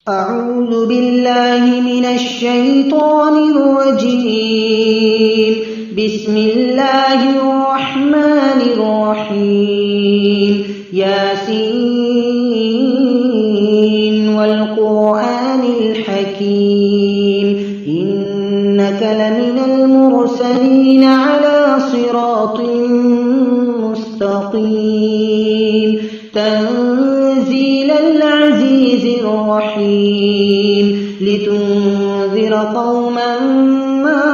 أعوذ بالله من الشيطان الرجيم. بسم الله الرحمن الرحيم. ياسين والقرآن الحكيم إنك لمن المرسلين على صراط مستقيم تنزيل العزيز الرحيم لتنذر قوما ما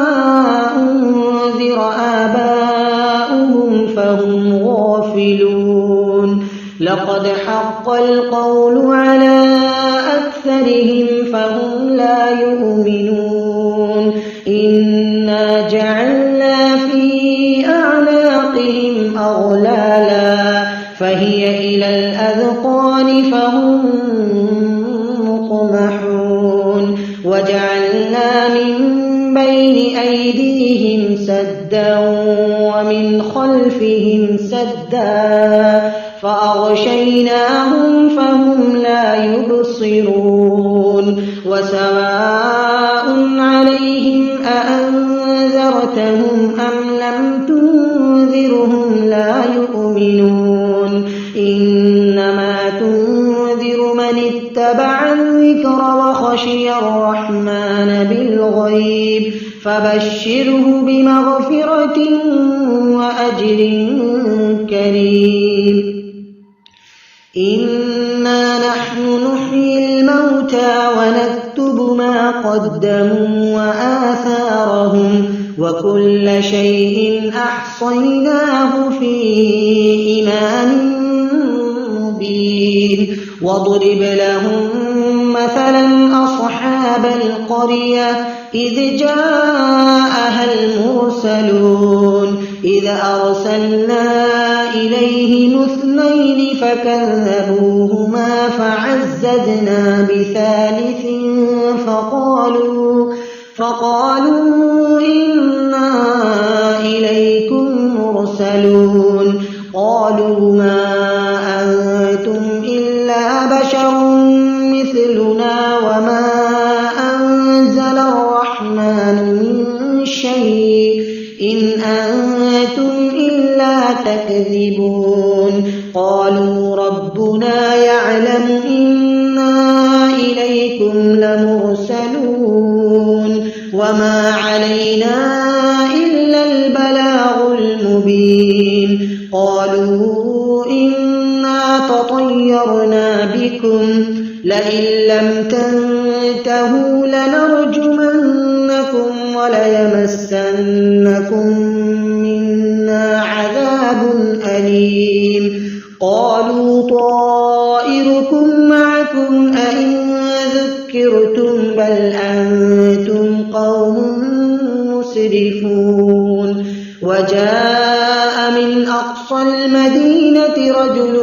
أنذر آباؤهم فهم غافلون لقد حق القول على أكثرهم فهم لا يؤمنون إنا جعلنا في أعناقهم أغلالا فهي إلى الأذقان فهم مقمحون وجعلنا من بين أيديهم سدا ومن خلفهم سدا فأغشيناهم فهم لا يبصرون وسواء عليهم أأنذرتهم أم لم تنذرهم لا يؤمنون إنما تنذر من اتبع الذكر وخشي الرحمن بالغيب فبشره بمغفرة وأجر كريم إنا نحن نحيي الموتى ونكتب ما قدموا وآثارهم وكل شيء أحصيناه في إمام مبين واضرب لهم مثلا أصحاب القرية إذ جاءها المرسلون إذ أرسلنا إليهم اثنين فكذبوهما فعززنا بثالث فقالوا إنا إليكم مرسلون قالوا ما أنتم إلا بشر مثلنا وما أنزل الرحمن من شيء إن أنتم إلا تكذبون قالوا ربنا يعلم إنا إليكم لمرسلون وما علينا إلا البلاغ المبين قالوا إنا تطيرنا بكم لئن لم تنتهوا لنرجمنكم وليمسنكم منا عذاب أليم قالوا طائركم معكم أئن ذكرتم بل أنتم قوم مسرفون وجاء من أقصى المدينة رجل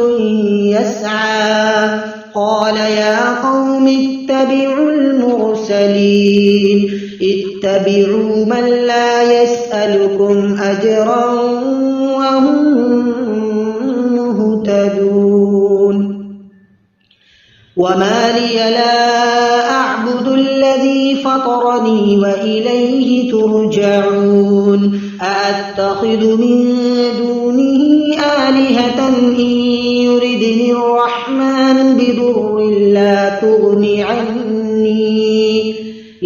يسعى قال يا قوم اتبعوا المرسلين اتبعوا من لا يسألكم أجرا وهم مهتدون وما لي لا أعبد الذي فطرني وإليه ترجعون أأتخذ من دونه آلهة إن يردني الرحمن بضر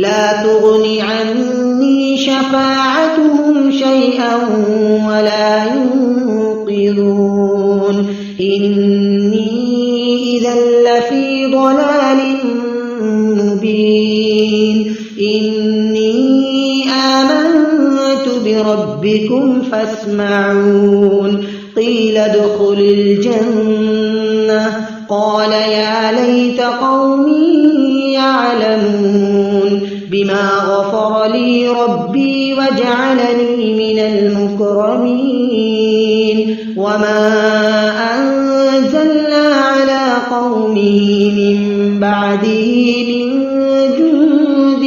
لا تغني عني شفاعتهم شيئا ولا ينقذون إني إذا لفي ضلال مبين إني آمنت بربكم فاسمعون قيل ادخل الجنة قال يا ليت قومي يعلمون بما غفر لي ربي وجعلني من المكرمين وما أنزلنا على قومه من بعده من جند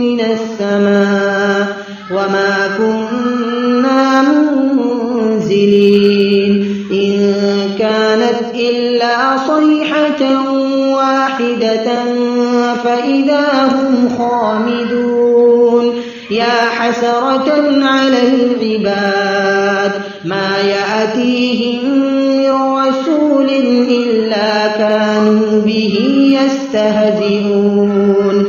من السماء وما كنا منزلين إن كانت إلا صيحة واحدة فإذا هم خامدون يا حسرة على العباد ما يأتيهم من رسول إلا كانوا به يستهزئون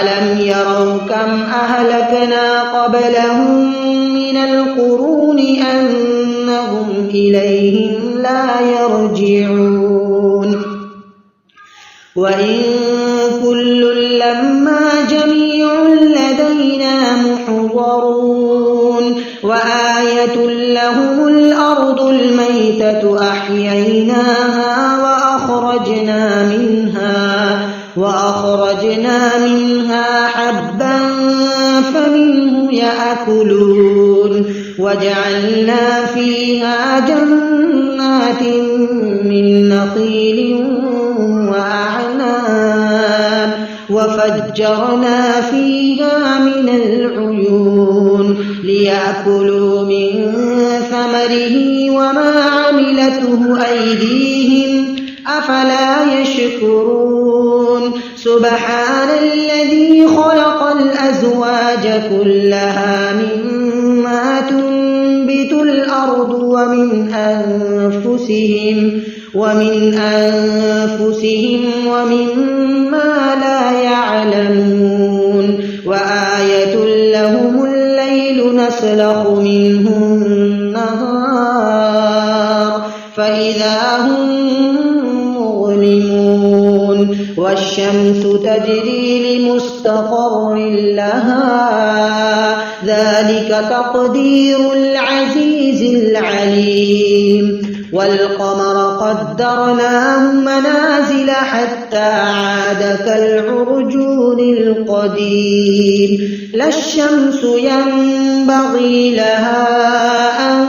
ألم يروا كم أهلكنا قبلهم من القرون أنهم إليهم لا يرجعون وإن كل لما جميع لدينا محضرون وآية لهم الأرض الميتة أحييناها وأخرجنا منها حبا فمنه يأكلون وجعلنا فيها جنات من نخيل وأعناب وفجرنا فيها من العيون ليأكلوا من ثمره وما عملته أيديهم أفلا يشكرون سبحان الذي خلق الأزواج كلها مما تنبت الأرض ومن أنفسهم ومما لا يعلمون وآية لهم الليل نسلخ منه النهار فإذا هم مظلمون والشمس تجري لمستقر لها ذلك تقدير العزيز العليم والقمر قدرناه منازل حتى عاد كالعرجون القديم لا الشمس ينبغي لها أن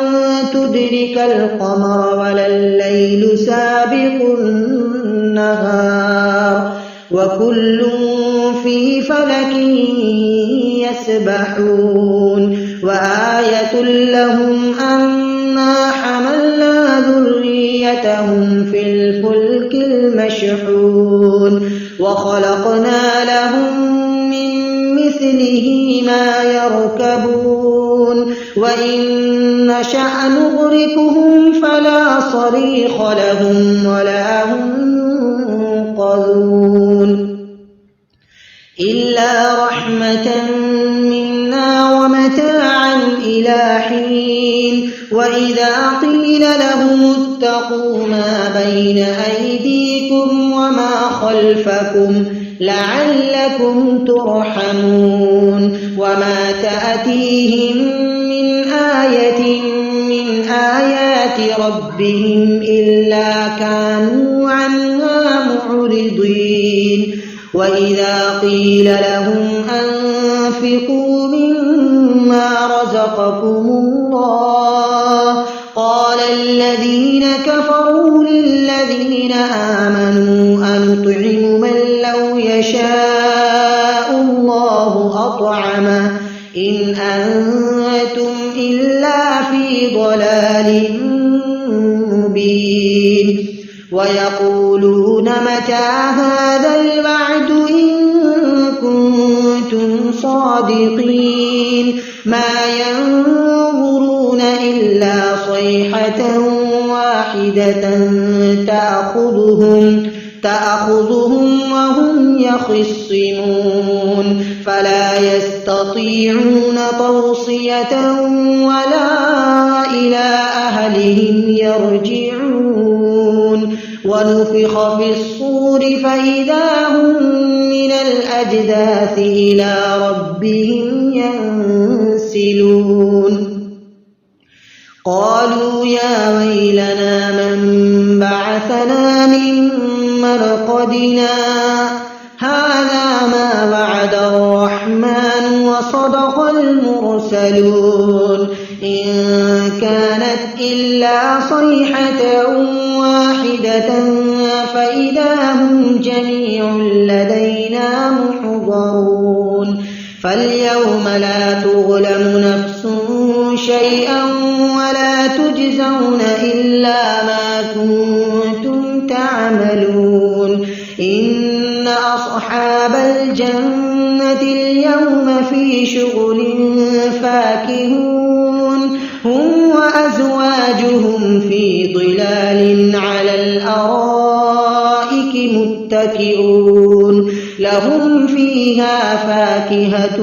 تدرك القمر ولا الليل سابق النهار وكل في فلك يسبحون وآية لهم أنا حملنا ذريتهم في الفلك المشحون وخلقنا لهم من مثله ما يركبون وإن نشأ نغرقهم فلا صريخ لهم ولا هم ينقذون إلا رحمة منا ومتاعا إلى حين وإذا قيل لهم اتقوا ما بين أيديكم وما خلفكم لعلكم ترحمون وما تأتيهم من آية من آيات ربهم إلا كانوا عنها معرضين وإذا قيل لهم أنفقوا مما رزقكم الله قال الذين كفروا للذين آمنوا أنطعم من لو يشاء الله أطعمه إن أنتم إلا في ضلال مبين ويقولون متى هذا الوعد إن كنتم صادقين ما ينظرون إلا صيحة واحدة تأخذهم وهم يخصمون فلا يستطيعون توصية ولا إلى أهلهم يرجعون ونفخ في الصور فإذا هم من الأجداث إلى ربهم ينسلون قالوا يا ويلنا من بعثنا من مرقدنا هذا ما وعد الرحمن وصدق المرسلون إن كانت إلا صيحة واحدة فإذا هم جميع لدينا محضرون فاليوم لا تظلم نفس شيئا ولا تجزون إلا ما كنتم تعملون إن أصحاب الجنة اليوم في شغل فاكهون هم وأزواجهم في ظلال على الأرائك متكئون لهم فيها فاكهة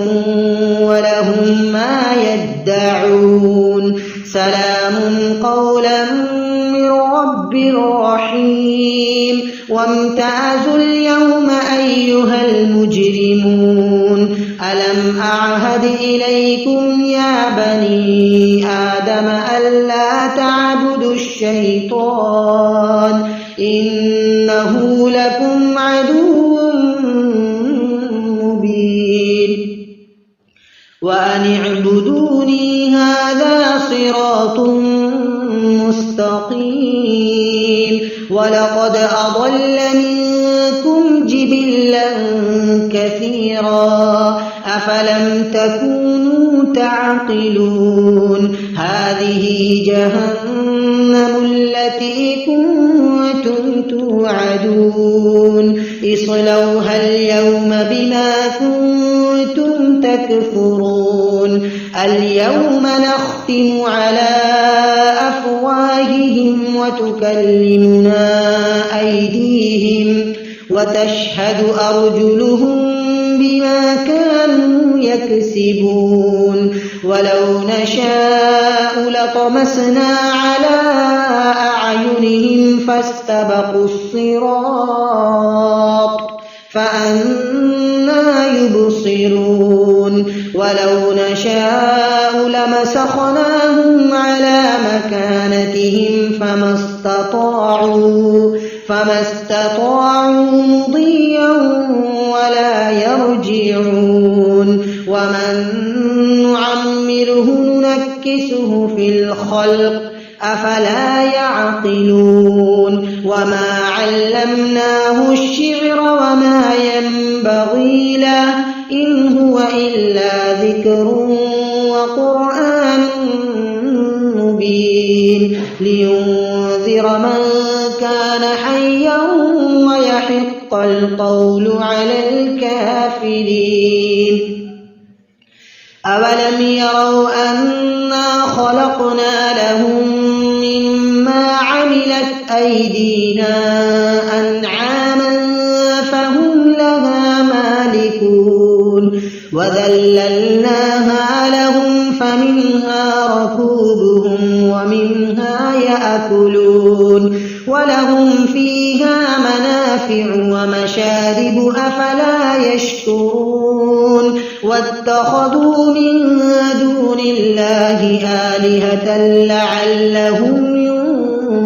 ولهم ما يدعون سلام قولا من رب رحيم وامتازوا اليوم أيها المجرمون ألم أعهد إليكم يا بني آدم ألا تعبدوا الشيطان إنه لكم عدو مبين وأن اعبدوني هذا صراط مستقيم ولقد أضل منكم جبلا كثيرا أفلم تكونوا تعقلون هذه جهنم التي كنتم توعدون اصلوها اليوم بما كنتم تكفرون اليوم نختم على أفواههم وتكلمنا أيديهم وتشهد أرجلهم بما كانوا يكسبون ولو نشاء لطمسنا على أعينهم فاستبقوا الصراط فأنى يبصرون ولو نشاء لمسخناهم على مكانتهم فما استطاعوا مضيا ولا يرجعون ومن نعمره ننكسه في الخلق أفلا يعقلون وما علمناه الشعر وما ينبغي له إن هو إلا ذكر وقرآن مبين لينذر من كان حيا ويحق القول على الكافرين أولم يروا أنا خلقنا لهم مما عملت أيدينا أنعاما فهم لها مالكون وذللناها لهم فمنها ركوبهم ومنها يأكلون ولهم فيها منافع ومشارب أفلا يشكرون واتخذوا من دون الله آلهة لعلهم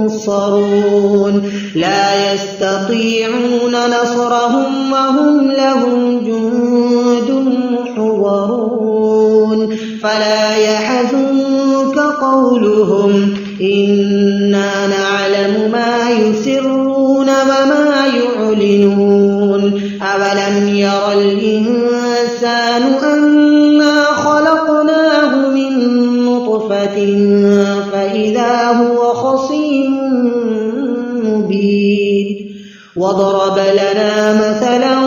ينصرون لا يستطيعون نصرهم وهم لهم جند محضرون فلا يحزنك قولهم إنا نعلم ما يسرون وما يعلنون أولم ير الإنسان أنا خلقناه من نطفة فإذا هو خصيم مبين وضرب لنا مثلا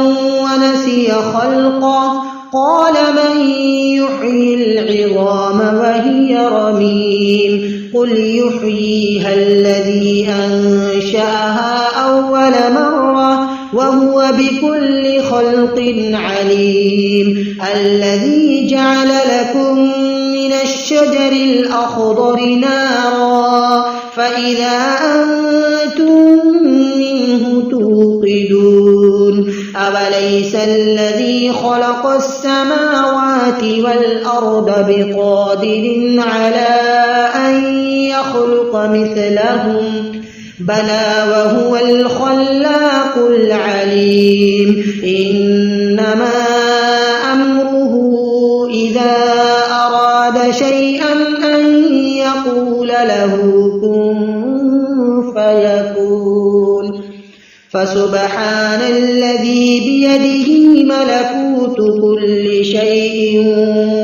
ونسي خلقه قال من يحيي العظام وهي رميم قل يحييها الذي أنشأها أول مرة وهو بكل خلق عليم الذي جعل لكم من الشجر الأخضر نارا فإذا أنتم منه توقدون أوليس الذي خلق السماوات والأرض بقادر على أن يخلق مثلهم بلى وهو الخلاق العليم إنما أمره إذا أراد شيئا أن يقول له كن فيكون فسبحان الذي بيده ملكوت كل شيء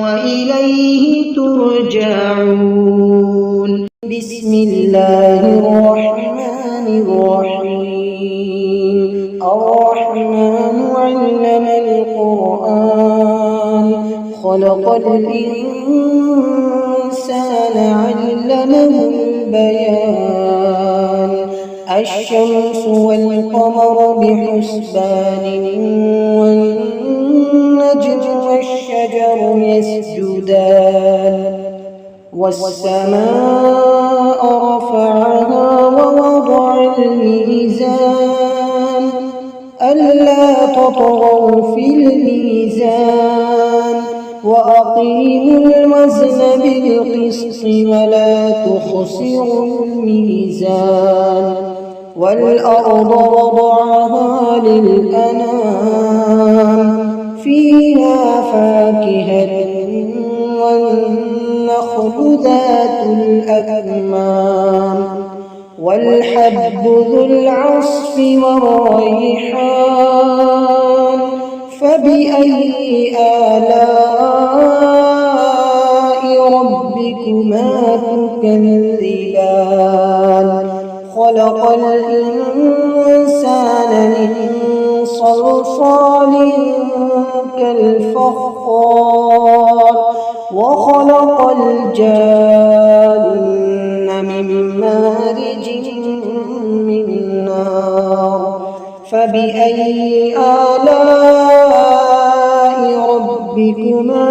وإليه ترجعون بسم الله الرحمن الرحيم الرحمن خلق الإنسان علمه البيان الشمس والقمر بحسبان والنجم والشجر يسجدان والسماء رفعها ووضع الميزان ألا تطغوا في الميزان وأقيموا الوزن بالقسط ولا تخسروا الميزان والأرض وضعها للأنام فيها فاكهة والنخل ذات الأكمام والحب ذو العصف والريحان فبأي آلاء ربكما تكذبان خلق الإنسان من صلصال كالفخار وخلق الجان من مارج من نار فبأي آلاء ربكما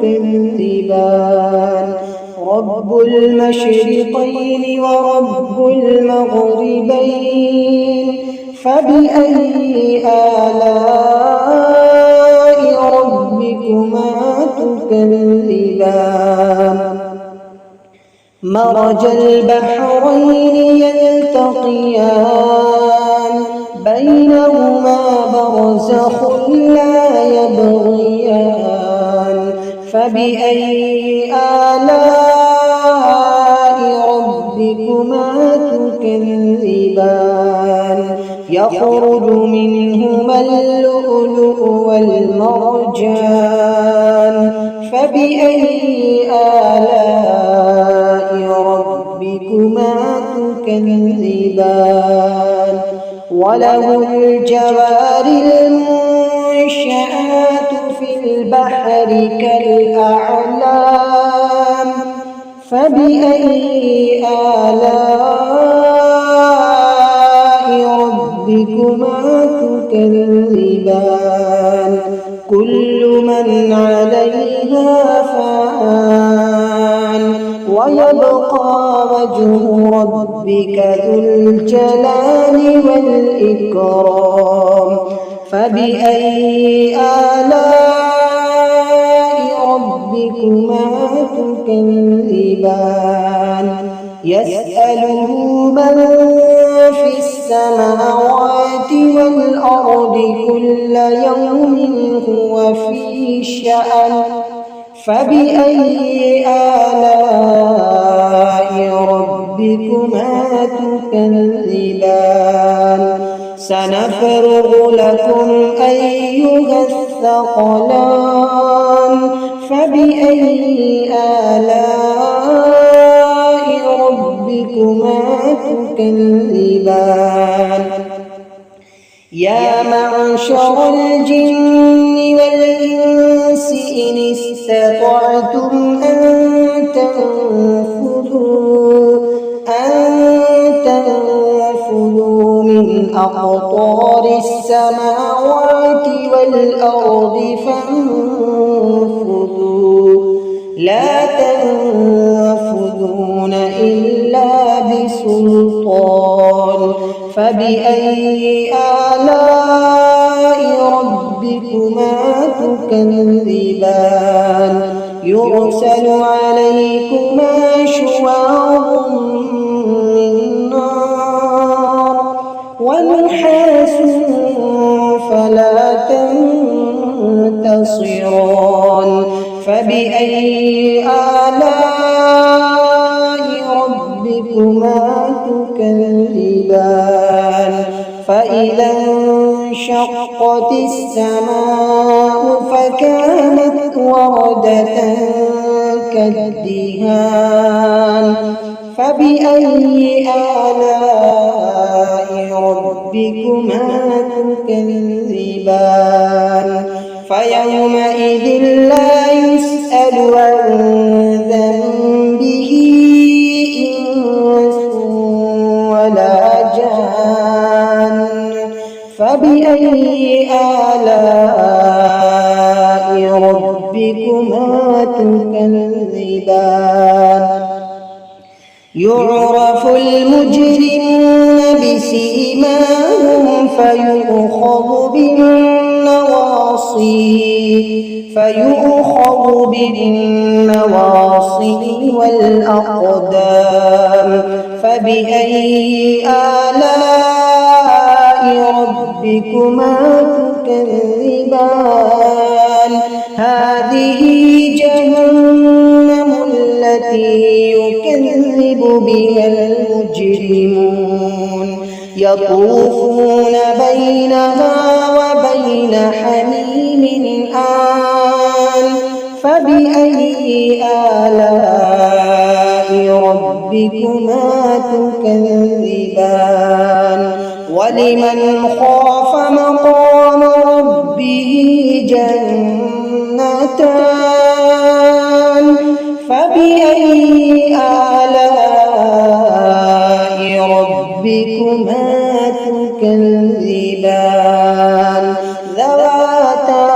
تكذبان رب المشرقين ورب المغربين فبأي آلاء ربكما تكذبان مرج البحرين يلتقيان بينهما برزخ لا يبغيان فبأي آلاء ربكما تكذبان يخرج منهما اللؤلؤ والمرجان فبأي آلاء ربكما تكذبان وله الجوار المنشآت في البحر كالأعلام فبأي آلاء ربكما تكذبان كل من عليها فان ويبقى وجه ربك ذو الجلال والإكرام فبأي آلاء ربكما تكذبان يسأله من في السماوات والأرض كل يوم هو في شأن فبأي آلاء ربكما تكذبان سنفرغ لكم أيها الثقلان فبأي آلاء ربكما تكذبان يا معشر الجن والإنس إن استطعتم أن تنفذوا من أقطار السماوات والأرض فانفذوا لا تنفذون إلا بسلطان فبأي آلاء ربكما تكذبان يرسل عليكما شواظ من نار ونحاس فلا تنتصران فبأي آلاء ربكما تكذبان فإذا انشقت السماء فكانت وردة كالدهان فبأي آلاء ربكما تكذبان فيومئذ لا يسأل عن ذنبه إنس ولا جان فبأي آلاء ربكما تكذبان يعرف المجرمون بسيماهم فيؤخذ بالنواصي والأقدام فبأي آلاء ربكما تكذبان هذه جهنم التي يكذب بها المجرمون يطوفون بينها وبين حميم آن فبأي آلاء ربكما تكذبان ولمن خاف مقام ربه جنتان فبأي آلاء ربكما تكذبان ذواتا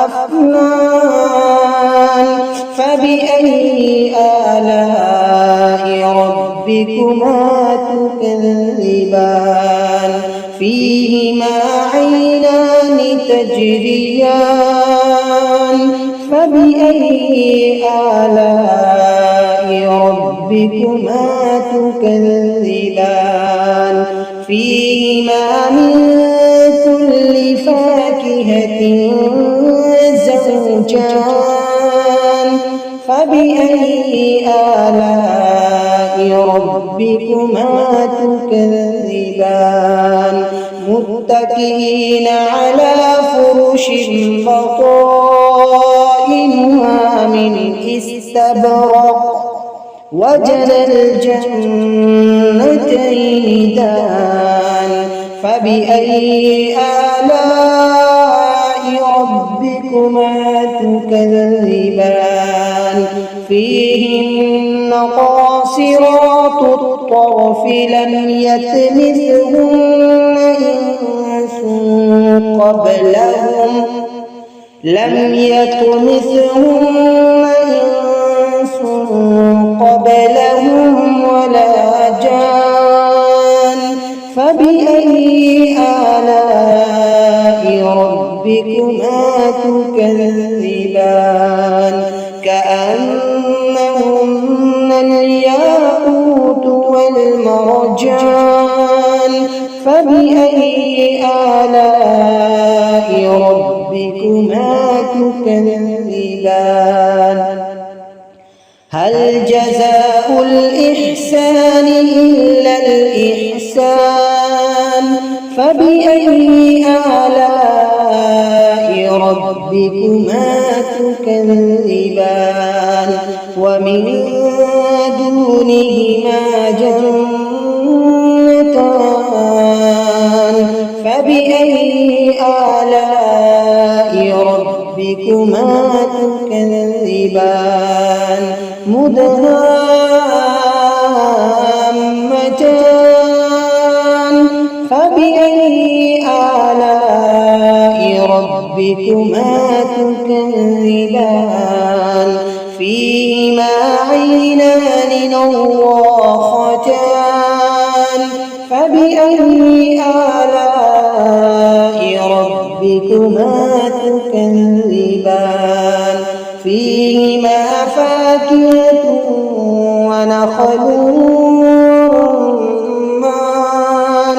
أفنان فبأي آلاء ربكما تكذبان فيهما عينان تجريان فبأي آلاء ربكما تكذبان فيهما من كل فاكهة زوجان فبأي آلاء ربكما تكذبان متكئين على فرش بطائنها من استبرق وجنى الجنتين دان فبأي آلاء ربكما تكذبان فيهن قاصرات الطرف لم يطمثهن إنس قبلهم ولا جان فبأي آلاء ربكما تكذبان كأنهن الياقوت والمرجان فبأي آلاء ربكما تكذبان هل جزاء الإحسان إلا الإحسان فبأي آلاء ربكما تكذبان ومن دونهما جنتان فبأي آلاء ربكما تكذبان مدهامتان فبأي آلاء ربكما تكذبان فيهما عينان نضاختان فبأي آلاء ربكما تكذبان فيهما فاكهة ونخل ورمان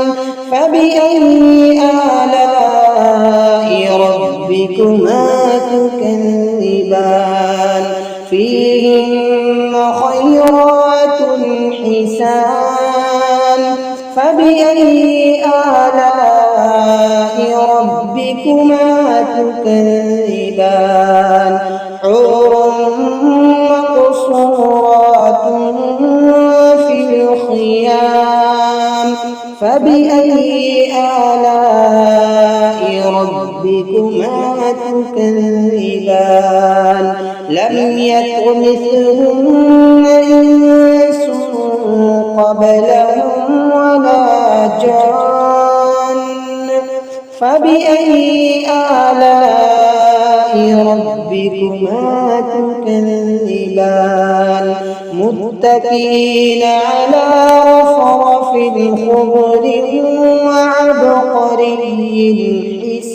فبأي آلاء ربكما تكذبان فيهن خيرات حسان فبأي آلاء ربكما تكذبان حور مقصورات في الخيام فبأي آلاء ربكما ربكما تكذبان لم يطمثهن إنس قبلهم ولا جان فبأي آلاء ربكما تكذبان متكئين على رفرف خضر وعبقري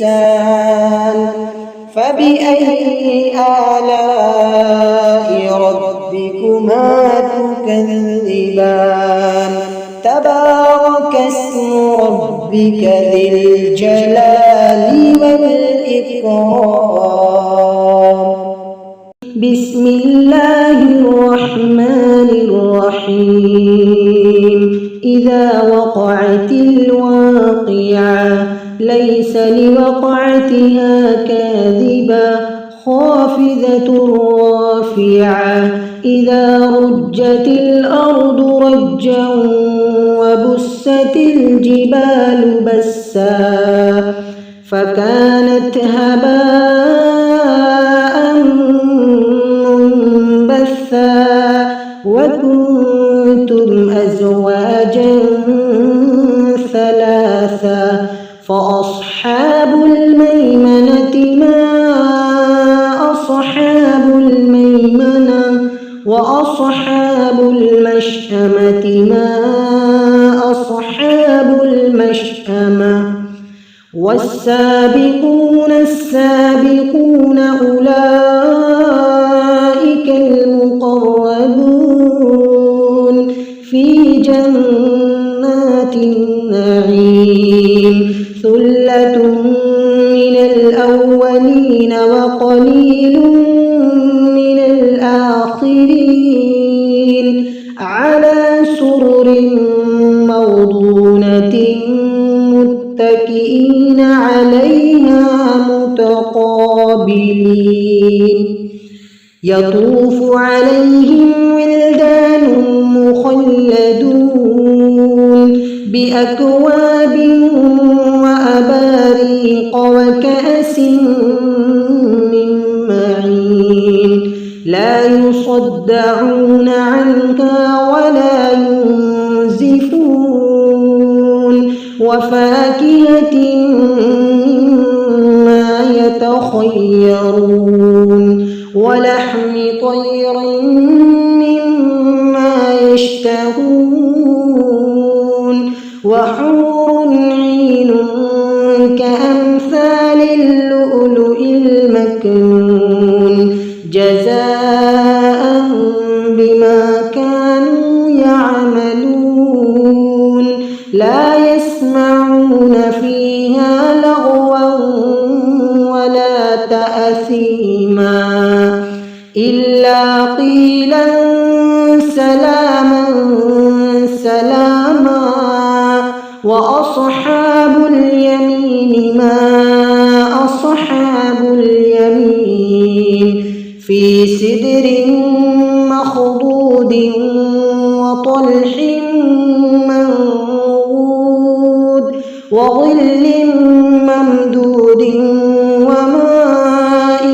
حسان فبأي آلاء ربكما تكذبان تبارك اسم ربك ذي الجلال والإكرام بسم الله الرحمن الرحيم إذا وقعت الواقعة ليس لوقعتها كاذبة خافضة رافعة إذا رجت الأرض رجا وبست الجبال بسا فكانت هباء منبثا وكنتم أزواجا ثلاثا فأصحاب الميمنة ما أصحاب الميمنة وأصحاب المشأمة ما أصحاب المشأمة والسابقون السابقون أولئك المقربون في جنات النعيم ثلة من الأولين وقليل من الآخرين على سرر موضونة متكئين عليها متقابلين يطوف عليهم ولدان مخلدون بأكواب وأباريق وكأس من معين لا يصدعون عنها ولا ينزفون وفاكهة مما يتخيرون ولحم طير مما يشتهون وحور عين كأمثال اللؤلؤ المكنون جزاء بما كانوا يعملون لا يسمعون فيها لغوا ولا تأثيما إلا قيلا سلاما سلاما وأصحاب اليمين ما أصحاب اليمين في سدر مخضود وطلح منضود وظل ممدود وماء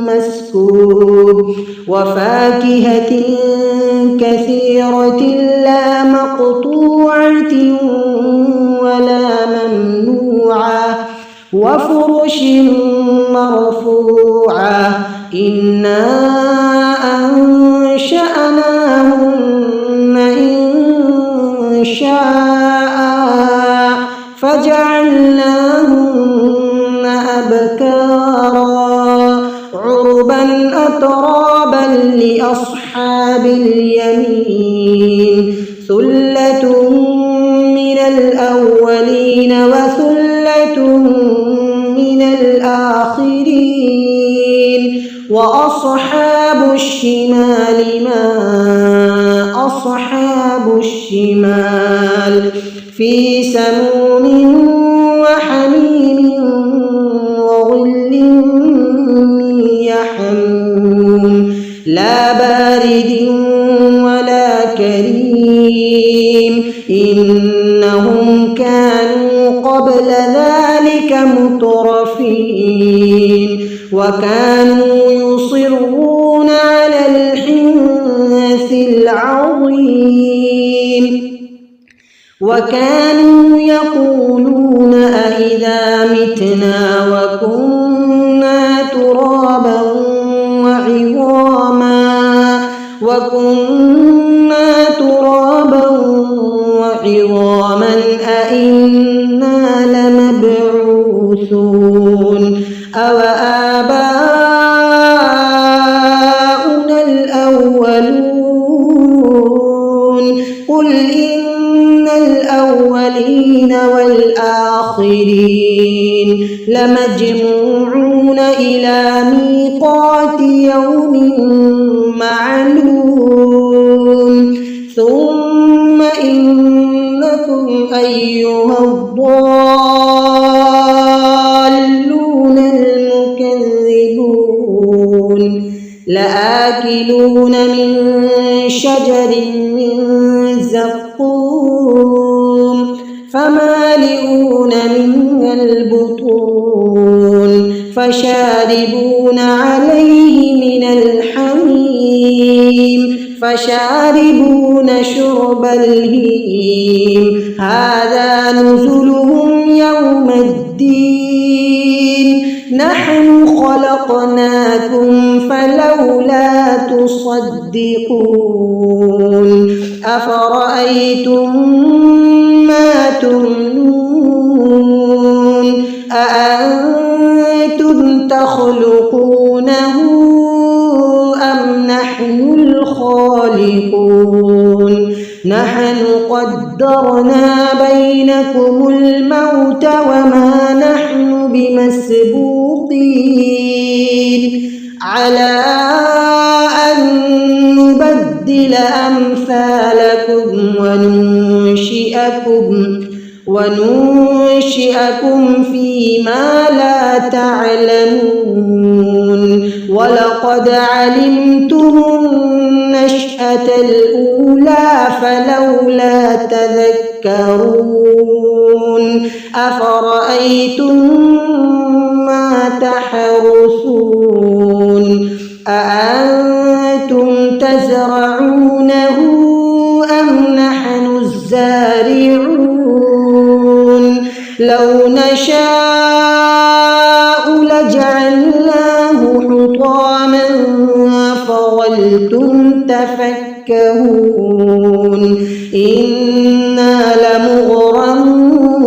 مسكوب وفاكهة كثيرة لا مقطوعة ولا ممنوعة وفرش مرفوعة إنا أنشأناهن إنشاء فجعلناهن أبكارا عربا أترابا لأصحاب اليمين ثلة من الأولين وثلة من الآخرين وأصحاب الشمال ما أصحاب الشمال في سموم وحميم وظل من يحموم لا بارد ولا كريم إنهم كانوا قبل ذلك مترفين الأسرفين وكانوا يصرون على الحنث العظيم وكانوا يقولون أإذا متنا وكنا ترابا وعظاما أإنا لمبعوثون أو آباؤنا الأولون قل إن الأولين والآخرين لمجموعون إلى ميقات يوم معلوم ثم إنكم أيها الضالون المكذبون لآكلون من شجر من زقوم فمالئون منها البطون فشاربون عليه من الحميم فشاربون شرب الهيم هذا نزلهم يوم الدين نحن خلقناكم فلولا تصدقون أفرأيتم ما تمنون أأنتم تخلقونه أم نحن الخالقون نحن قدرنا بينكم الموت وما نحن بمسبوقين على أن نبدل أمثالكم وننشئكم فيما لا تعلمون ولقد علمتم النشأة الأولى فلولا تذكرون أفرأيتم ما تحرثون أأنتم تزرعونه أم نحن الزارعون لو نشاء لجعلناه حطاما فظلتم تفكهون إنا لمغرمون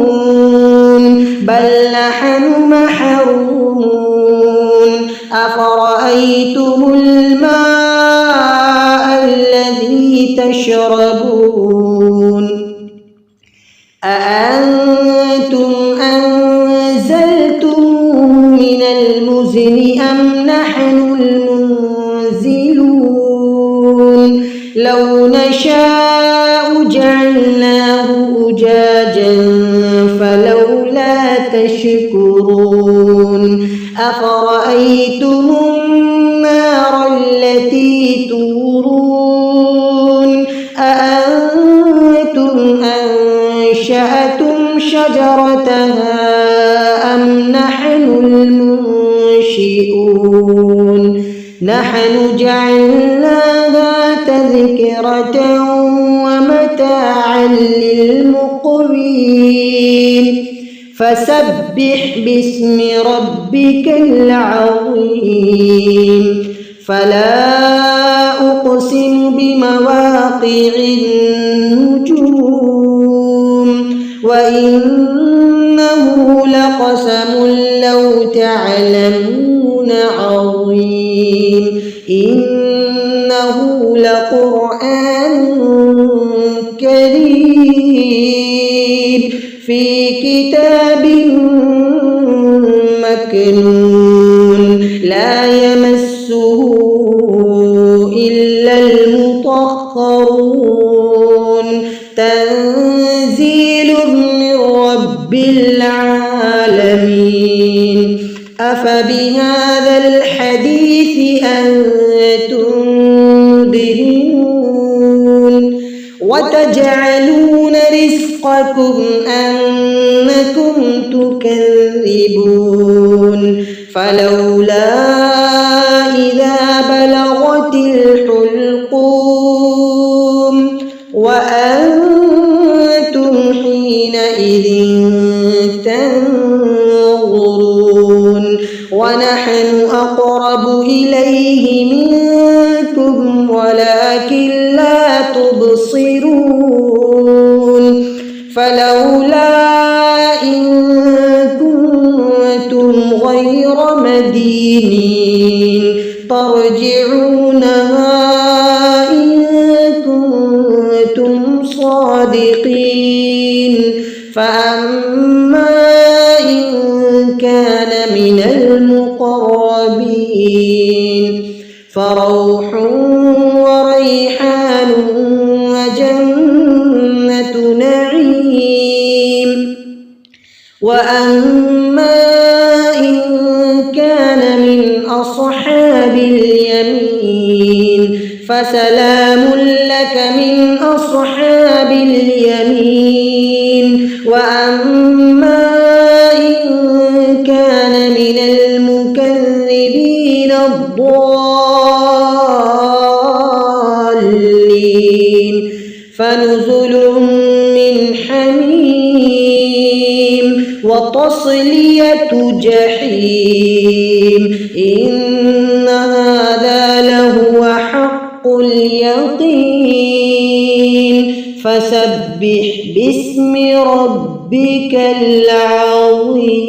بل نحن محرومون أفرأيتم الماء الذي تشربون أأنتم أنزلتم من المزن أم نحن المنزلون لو نشاء جعلناه أجاجا فلولا تشكرون أفرأيتم النار التي تورون أأنتم أنشأتم شجرتها أم نحن المنشئون نحن جعلناها تذكرة ومتاعا للمقوين فسبح باسم ربك العظيم فلا أقسم بمواقع النجوم وإنه لقسم لو تعلمون عظيم إنه لقرآن كريم في كتاب مكنون لا يمسه إلا المطهرون تنزيل من رب العالمين أفبهذا الحديث أنتم مدهنون وتجعلون رزقكم أنكم تكذبون فلولا إذا بلغت الحلقوم وأنتم حينئذ تنظرون ونحن أقرب إليه منكم ولكن لا تبصرون فلولا إن كنتم غير مدينين ترجعونها إن كنتم صادقين فأما إن كان من المقربين فروح وريحان وجنة نعيم وأما إن كان من أصحاب اليمين فسلام لك من أصحاب اليمين وأما إن كان من المكذبين الضالين فنزل من حميم وتصلية جحيم إن هذا لهو حق اليقين فسبح باسم ربك العظيم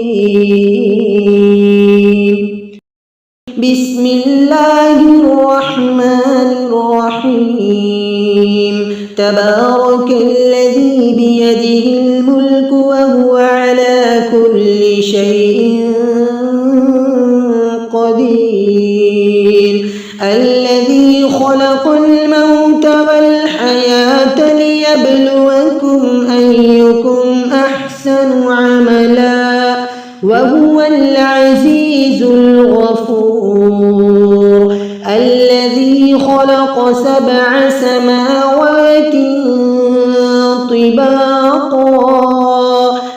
بسم الله الرحمن الرحيم تبارك الذي بيده الملك وهو على كل شيء قدير الذي خلق الموت والحياة ليبلوكم أيكم أحسن عملا وهو العزيز الغفور الذي خلق 7 سماوات طباقا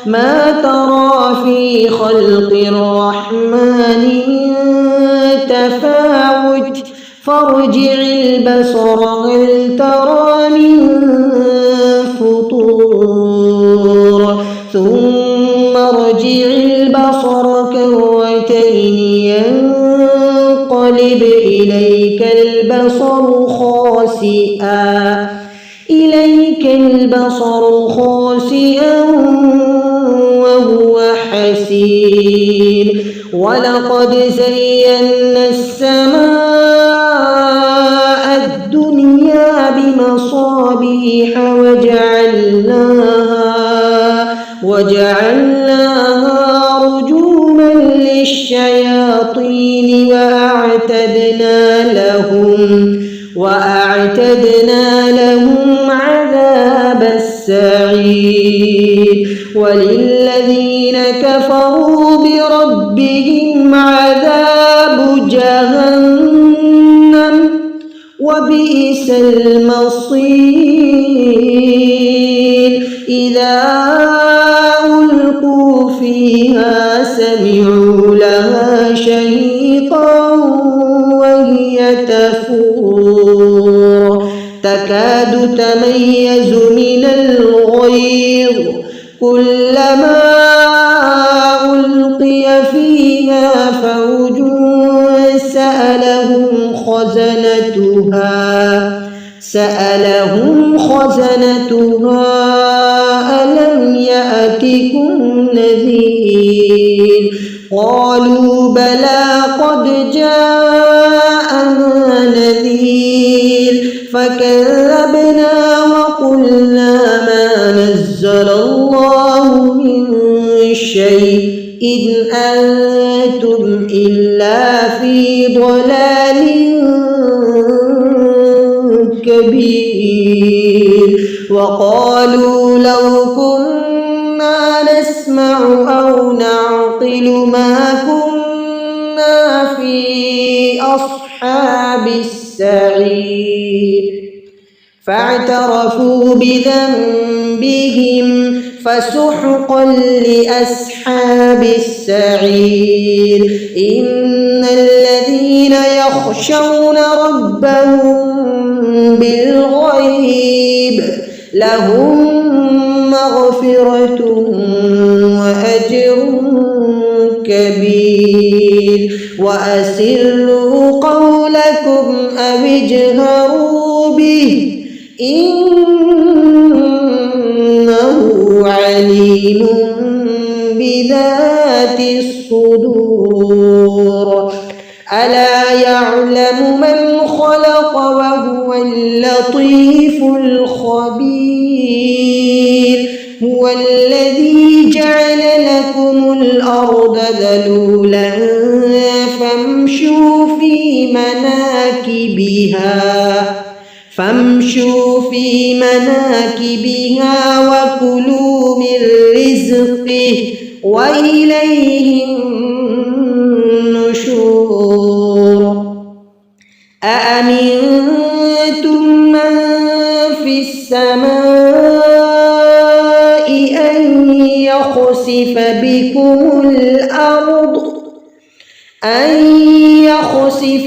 ما ترى في خلق الرحمن من تفاوت فارجع البصر هل ترى من فطور ثم ارجع البصر كرتين ينقلب إليك البصر خاسئا وهو حسير ولقد زينا السماء الدنيا بمصابيح وجعلناها رجوما للشياطين وأعتدنا لهم عذاب السعير وللذين كفروا بربهم عذاب جهنم وبئس المصير إذا ألقوا فيها سمعوا لها شهيقا وهي تفور تكاد تميز من الغيظ كلما ألقي فيها فوج سألهم خزنتها ألم يأتكم نذير قالوا بلى قد جاءنا نذير فكذبنا وقلنا ما نزل الله من شيء إن أنتم إلا في ضلال كبير وقالوا لو كنا نسمع أو نعقل ما كنا في أصحاب السعير فاعترفوا بذنبهم فسحقا لأصحاب السعير إن الذين يخشون ربهم بالغيب لهم مغفرة وأجر كبير وأسروا قولكم أو اجهروا به إنه عليم بذات الصدور ألا يعلم من خلق وهو اللطيف الخبير هو الذي جعل لكم الأرض ذلولا فامشوا في مناكبها وكلوا من رزقه وإليه النشور أأمنتم من في السماء أن يخسف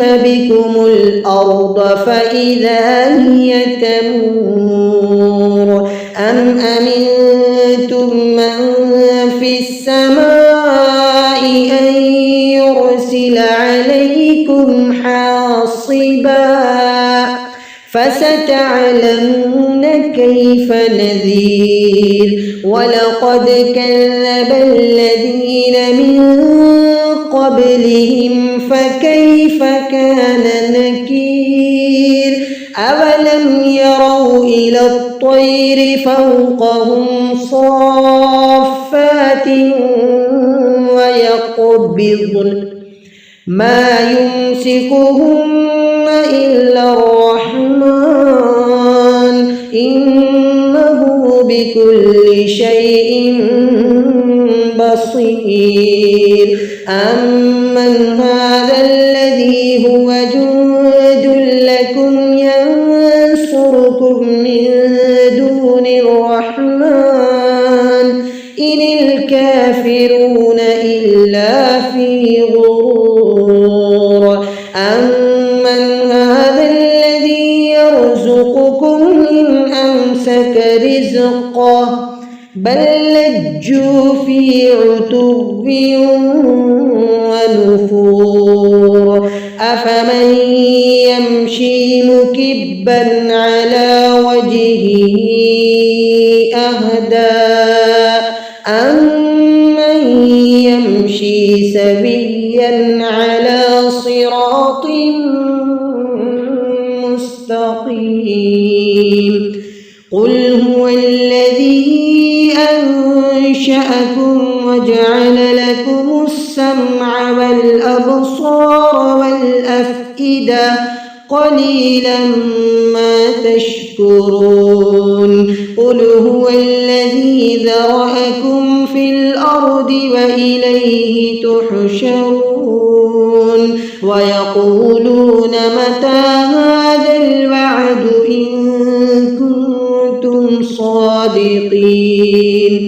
بكم الأرض فإذا هي تمور أم أمنتم من في السماء أن يرسل عليكم حاصبا فستعلمون كيف نذير ولقد كذب الذين من قبلهم فكيف كان نكير أولم يروا إلى الطير فوقهم صافات ويقبضن ما يمسكهن إلا الرحمن إنه بكل شيء بصير أمن هذا الذي هو جند لكم ينصركم من دون الرحمن إن الكافرون إلا في غرور أمن هذا الذي يرزقكم إن أمسك رزقه بل لجوا في عتو ونفور أفمن يمشي مكبا على وجهه أهدى أمن يمشي سويا على صراط مستقيم قل هو الذي أنشأكم وجعل لكم السمع والأبصار والأفئدة قليلا ما تشكرون قل هو الذي ذرأكم في الأرض وإليه تحشرون ويقولون متى هذا الوعد إن كنتم صادقين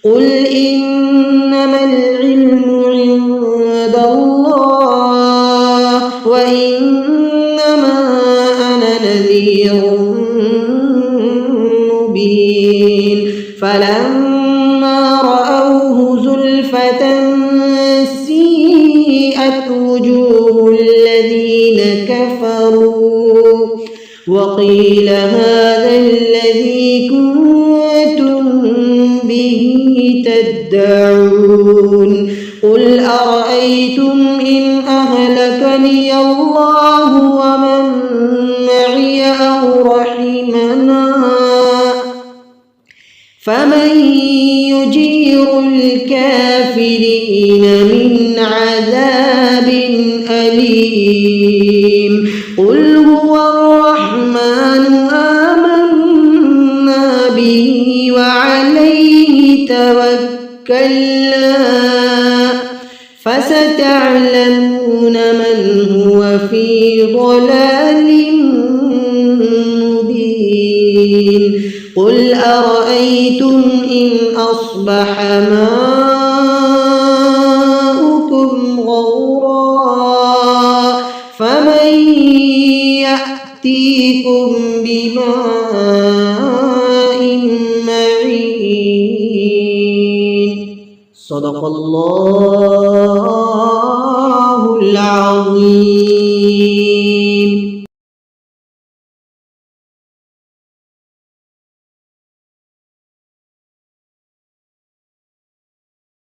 قل إنما العلم عند الله وإنما أنا نذير مبين فلما رأوه زلفة سيئت وجوه الذين كفروا وقيل هذا الذي كنتم به تدعون قل أرأيتم إن أهلكني الله ومن معي أو رحمنا فمن يجير الكافرين من عذاب أليم قل هو الرحمن آمنا به وعليه توكلنا فستعلمون من هو في ضلال مبين. قل أرأيتم إن أصبح ماؤكم غورا فمن يأتيكم بماء معين. صدق الله العظيم.